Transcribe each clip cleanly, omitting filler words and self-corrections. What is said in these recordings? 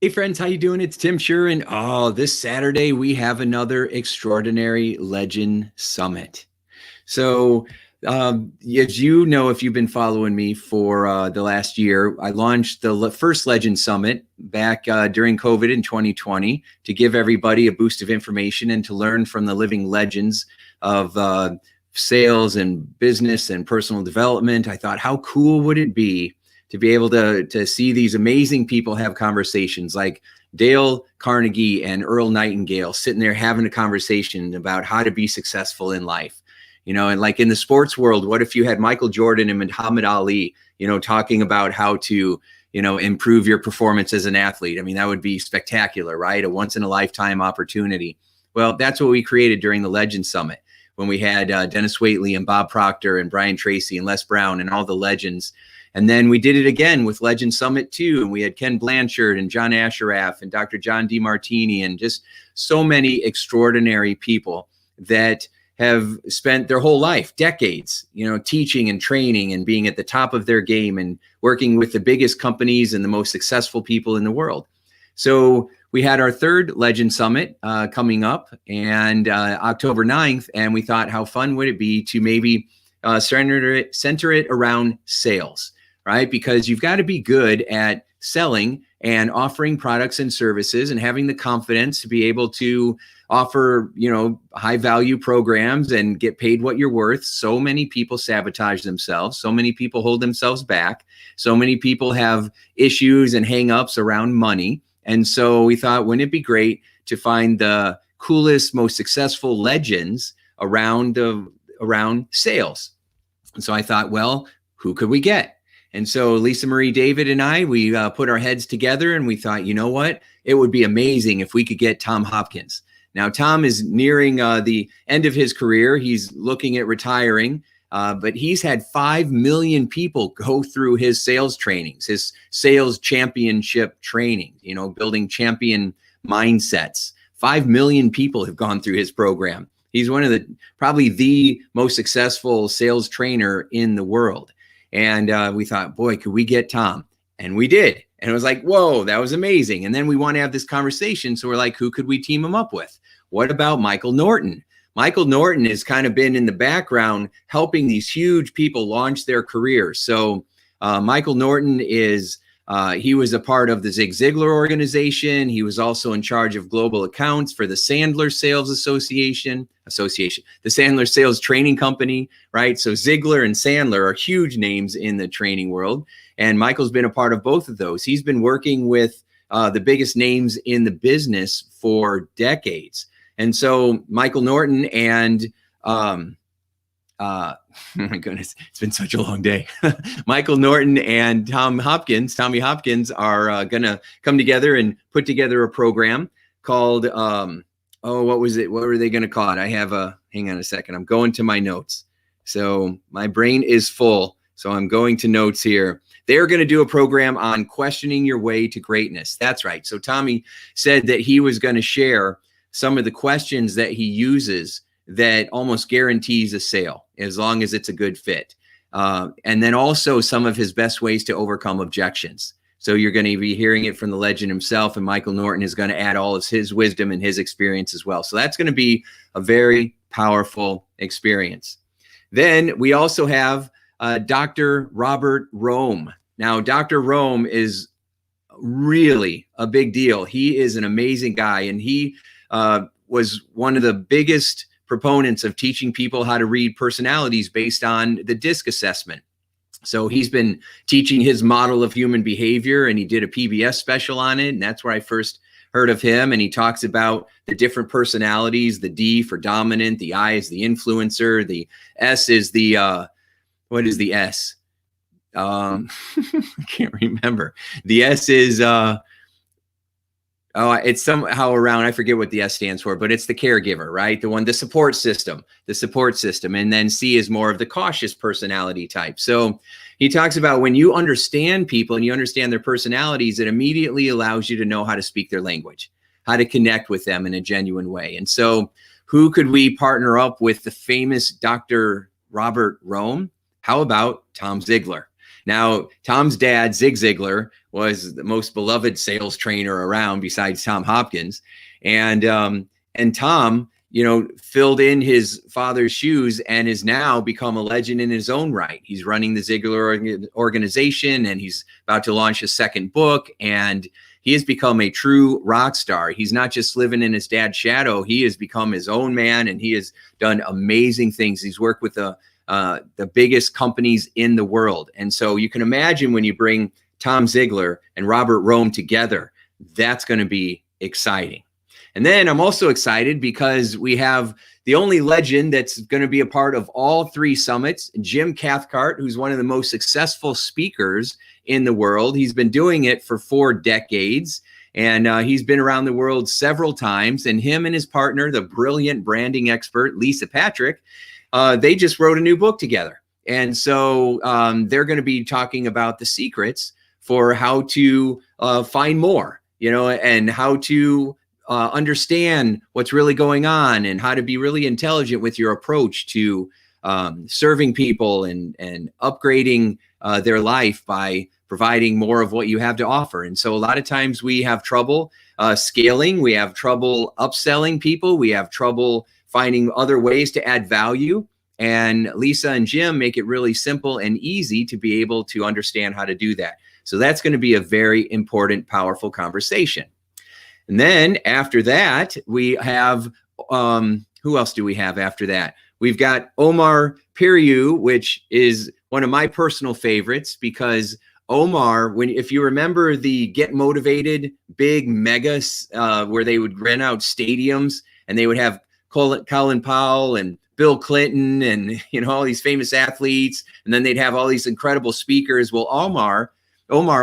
Hey friends, how you doing? It's Tim Shurr, and this Saturday we have another Extraordinary Legend Summit. So, as you know, if you've been following me for the last year, I launched the first Legend Summit back during COVID in 2020 to give everybody a boost of information and to learn from the living legends of sales and business and personal development. I thought, how cool would it be to be able to see these amazing people have conversations like Dale Carnegie and Earl Nightingale sitting there having a conversation about how to be successful in life. And like in the sports world, what if you had Michael Jordan and Muhammad Ali, talking about how to, improve your performance as an athlete? I mean, that would be spectacular, right? A once in a lifetime opportunity. Well, that's what we created during the Legend Summit when we had Dennis Waitley and Bob Proctor and Brian Tracy and Les Brown and all the legends. And then we did it again with Legend Summit 2, and we had Ken Blanchard and John Ashraf and Dr. John DeMartini and just so many extraordinary people that have spent their whole life, decades, teaching and training and being at the top of their game and working with the biggest companies and the most successful people in the world. So we had our third Legend Summit coming up and October 9th, and we thought, how fun would it be to maybe center it around sales, right? Because you've got to be good at selling and offering products and services and having the confidence to be able to offer, high value programs and get paid what you're worth. So many people sabotage themselves. So many people hold themselves back. So many people have issues and hangups around money. And so we thought, wouldn't it be great to find the coolest, most successful legends around sales? And so I thought, well, who could we get? And so Lisa Marie David and I, we put our heads together and we thought, you know what? It would be amazing if we could get Tom Hopkins. Now, Tom is nearing the end of his career. He's looking at retiring, but he's had 5 million people go through his sales trainings, his sales championship training, building champion mindsets. 5 million people have gone through his program. He's one of probably the most successful sales trainer in the world. And we thought, boy, could we get Tom? And we did. And it was like, whoa, that was amazing. And then we want to have this conversation. So we're like, who could we team him up with? What about Michael Norton? Michael Norton has kind of been in the background helping these huge people launch their careers. So Michael Norton he was a part of the Zig Ziglar organization. He was also in charge of global accounts for the Sandler Sales Association, the Sandler Sales Training Company, right? So Ziglar and Sandler are huge names in the training world. And Michael's been a part of both of those. He's been working with the biggest names in the business for decades. And so Michael Norton and oh my goodness, it's been such a long day. Michael Norton and Tommy Hopkins are going to come together and put together a program called, what was it? What were they going to call it? Hang on a second. I'm going to my notes. So my brain is full. So I'm going to notes here. They're going to do a program on questioning your way to greatness. That's right. So Tommy said that he was going to share some of the questions that he uses that almost guarantees a sale as long as it's a good fit. And then also some of his best ways to overcome objections. So you're going to be hearing it from the legend himself, and Michael Norton is going to add all of his wisdom and his experience as well. So that's going to be a very powerful experience. Then we also have Dr. Robert Rome. Now, Dr. Rome is really a big deal. He is an amazing guy, and he was one of the biggest proponents of teaching people how to read personalities based on the DISC assessment. So he's been teaching his model of human behavior, and he did a PBS special on it. And that's where I first heard of him. And he talks about the different personalities, the D for dominant, the I is the influencer, the S is the, what is the S? I can't remember. The S is, it's somehow around, I forget what the S stands for, but it's the caregiver, right? The support system. And then C is more of the cautious personality type. So he talks about when you understand people and you understand their personalities, it immediately allows you to know how to speak their language, how to connect with them in a genuine way. And so who could we partner up with? The famous Dr. Robert Rome? How about Tom Ziglar? Now, Tom's dad, Zig Ziglar, was the most beloved sales trainer around besides Tom Hopkins. And Tom, filled in his father's shoes and is now become a legend in his own right. He's running the Ziglar organization, and he's about to launch his second book, and he has become a true rock star. He's not just living in his dad's shadow. He has become his own man, and he has done amazing things. He's worked with the biggest companies in the world. And so you can imagine when you bring Tom Ziglar and Robert Rome together, that's going to be exciting. And then I'm also excited because we have the only legend that's going to be a part of all three summits, Jim Cathcart, who's one of the most successful speakers in the world. He's been doing it for 4 decades, and he's been around the world several times. And him and his partner, the brilliant branding expert, Lisa Patrick, they just wrote a new book together. And so they're going to be talking about the secrets for how to find more, and how to understand what's really going on, and how to be really intelligent with your approach to serving people and upgrading their life by providing more of what you have to offer. And so a lot of times we have trouble scaling, we have trouble upselling people, we have trouble finding other ways to add value. And Lisa and Jim make it really simple and easy to be able to understand how to do that. So that's going to be a very important, powerful conversation. And then after that, we have, who else do we have after that? We've got Omar Peru, which is one of my personal favorites, because Omar, if you remember the Get Motivated big megas where they would rent out stadiums and they would have Colin Powell and Bill Clinton and, all these famous athletes, and then they'd have all these incredible speakers. Well, Omar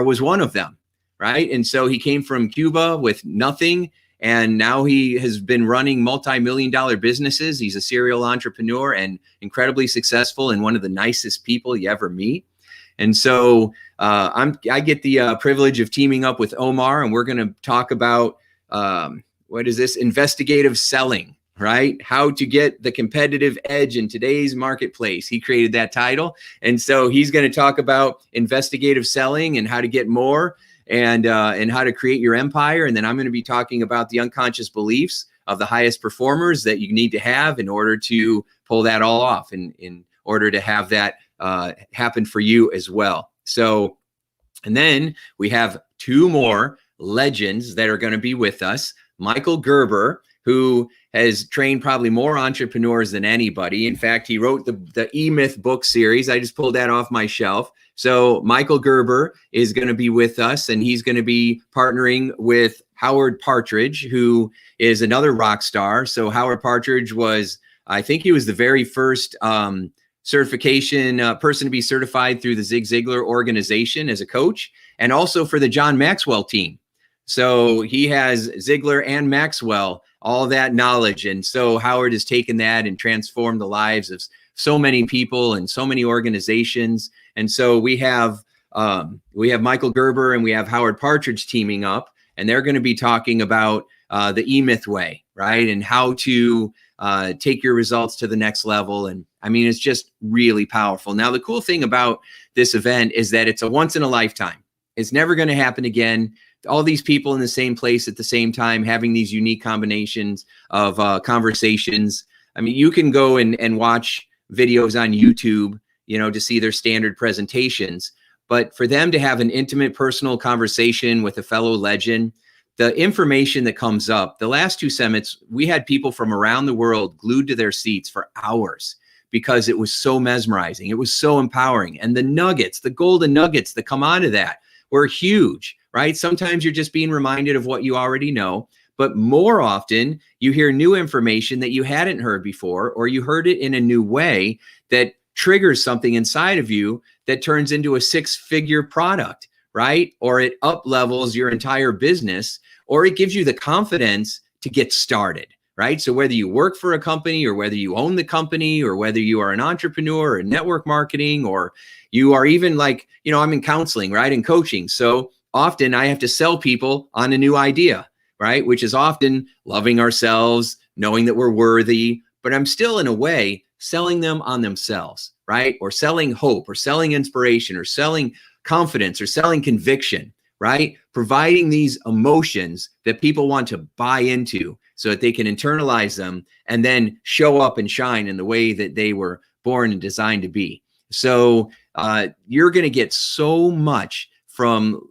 was one of them. Right. And so he came from Cuba with nothing, and now he has been running multi-million-dollar businesses. He's a serial entrepreneur and incredibly successful, and one of the nicest people you ever meet. And so I get the privilege of teaming up with Omar, and we're going to talk about what is this? Investigative selling, right? How to get the competitive edge in today's marketplace. He created that title. And so he's going to talk about investigative selling and how to get more, and how to create your empire. And then I'm going to be talking about the unconscious beliefs of the highest performers that you need to have in order to pull that all off, and in order to have that happen for you as well. So, and then we have 2 more legends that are going to be with us. Michael Gerber, who has trained probably more entrepreneurs than anybody. In fact, he wrote the E-Myth book series. I just pulled that off my shelf. So Michael Gerber is going to be with us, and he's going to be partnering with Howard Partridge, who is another rock star. So Howard Partridge I think he was the very first certification person to be certified through the Zig Ziglar organization as a coach, and also for the John Maxwell team. So he has Ziglar and Maxwell, all that knowledge. And so Howard has taken that and transformed the lives of so many people and so many organizations. And so we have Michael Gerber and we have Howard Partridge teaming up, and they're going to be talking about the E-Myth way, right? And how to take your results to the next level. And I mean, it's just really powerful. Now, the cool thing about this event is that it's a once in a lifetime. It's never going to happen again. All these people in the same place at the same time, having these unique combinations of conversations. I mean, you can go and watch videos on YouTube, to see their standard presentations. But for them to have an intimate, personal conversation with a fellow legend, the information that comes up, the last 2 summits, we had people from around the world glued to their seats for hours because it was so mesmerizing. It was so empowering. And the nuggets, the golden nuggets that come out of that were huge, right? Sometimes you're just being reminded of what you already know, but more often you hear new information that you hadn't heard before, or you heard it in a new way that triggers something inside of you that turns into a 6-figure product, right? Or it up levels your entire business, or it gives you the confidence to get started, right? So whether you work for a company, or whether you own the company, or whether you are an entrepreneur or network marketing, or you are even like, I'm in counseling, right? And coaching. So often I have to sell people on a new idea, right? Which is often loving ourselves, knowing that we're worthy, but I'm still in a way selling them on themselves, right? Or selling hope, or selling inspiration, or selling confidence, or selling conviction, right? Providing these emotions that people want to buy into so that they can internalize them and then show up and shine in the way that they were born and designed to be. So you're going to get so much from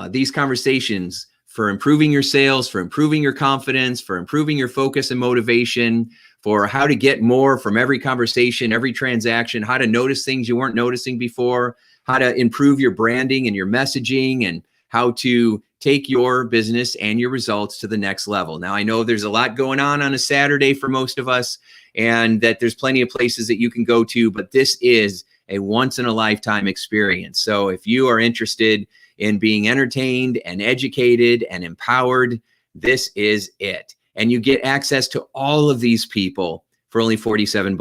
these conversations for improving your sales, for improving your confidence, for improving your focus and motivation, for how to get more from every conversation, every transaction, how to notice things you weren't noticing before, how to improve your branding and your messaging, and how to take your business and your results to the next level. Now, I know there's a lot going on a Saturday for most of us, and that there's plenty of places that you can go to, but this is a once in a lifetime experience. So if you are interested in being entertained and educated and empowered, this is it. And you get access to all of these people for only $47.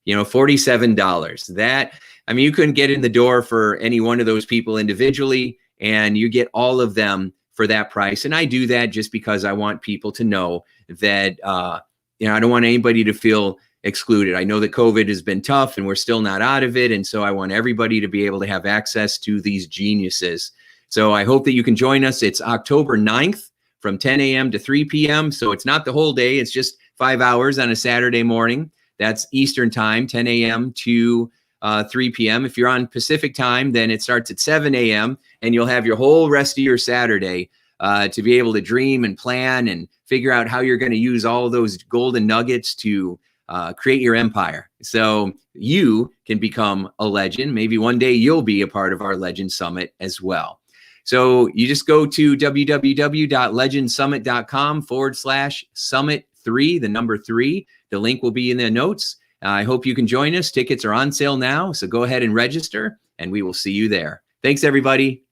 $47. That, I mean, you couldn't get in the door for any one of those people individually, and you get all of them for that price. And I do that just because I want people to know that, I don't want anybody to feel excluded. I know that COVID has been tough and we're still not out of it. And so I want everybody to be able to have access to these geniuses. So I hope that you can join us. It's October 9th from 10 a.m. to 3 p.m. So it's not the whole day. It's just 5 hours on a Saturday morning. That's Eastern time, 10 a.m. to 3 p.m. If you're on Pacific time, then it starts at 7 a.m. and you'll have your whole rest of your Saturday to be able to dream and plan and figure out how you're going to use all of those golden nuggets to create your empire. So you can become a legend. Maybe one day you'll be a part of our Legend Summit as well. So you just go to www.legendsummit.com/summit3, the number 3. The link will be in the notes. I hope you can join us. Tickets are on sale now. So go ahead and register, and we will see you there. Thanks, everybody.